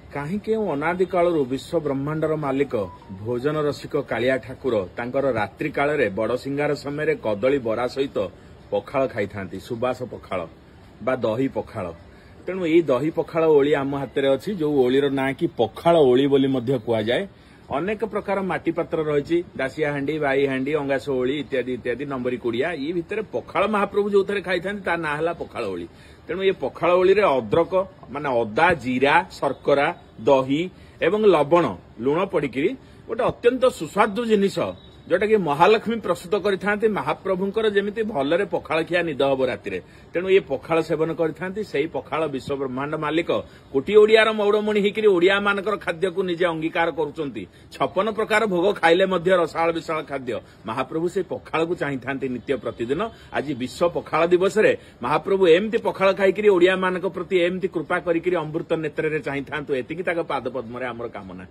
କାହିଁକି ଅନାଦି କାଳରୁ ବିଶ୍ୱ ବ୍ରହ୍ମାଣ୍ଡର ମାଲିକ ଭୋଜନ ରସିକ କାଳିଆ ଠାକୁର ତାଙ୍କର ରାତ୍ରି କାଳରେ ବଡସିଂହାର ସମୟରେ କଦଳୀ ବରା ସହିତ ପଖାଳ ଖାଇଥାନ୍ତି, ସୁବାସ ପଖାଳ ବା ଦହି ପଖାଳ। ତେଣୁ ଏଇ ଦହି ପଖାଳ ଓଳି ଆମ ହାତରେ ଅଛି, ଯୋଉ ଓଳିର ନାଁ କି ପଖାଳ ଓଳି ବୋଲି ମଧ୍ୟ କୁହାଯାଏ। ଅନେକ ପ୍ରକାର ମାଟି ପାତ୍ର ରହିଛି, ଦାସିଆ ହାଣ୍ଡି, ବାଇ ହାଣ୍ଡି, ଅଙ୍ଗାସ ଓଳି ଇତ୍ୟାଦି ଇତ୍ୟାଦି, ନମ୍ବରୀ କୁଡିଆ। ଇ ଭିତରେ ପଖାଳ ମହାପ୍ରଭୁ ଯୋଉଥିରେ ଖାଇଥାନ୍ତି ତା ନାଁ ହେଲା ପଖାଳ ଓଳି। ତେଣୁ ଏ ପଖାଳ ଓଳିରେ ଅଦ୍ରକ ମାନେ ଅଦା, ଜିରା, ଶର୍କରା, ଦହି ଏବଂ ଲବଣ, ଲୁଣ ପଡିକିରି ଗୋଟେ ଅତ୍ୟନ୍ତ ସୁସ୍ୱାଦୁ ଜିନିଷ जोटा कि महालक्ष्मी प्रस्तुत करते महाप्रभुंकर जमी भलरे पखाल खिया निद हम राति। तेणु ये पखाल सेवन करते पखाल विश्व ब्रह्मांड मालिक कोटी ओडियार मौड़मणि होकर ओडिया मानकर खाद्य को निजे अंगीकार करुँच। 56 प्रकार भोग खाइले रसाल विशाल खाद्य महाप्रभु से पखाल को चाहिए नित्य प्रतिदिन। आज विश्व पखाल दिवस रे महाप्रभु एमती पखाल खाई ओडिया मान प्रति एमती कृपा करी अमृत नेत्र चाहिए एति पाद पद्म आमर कामना।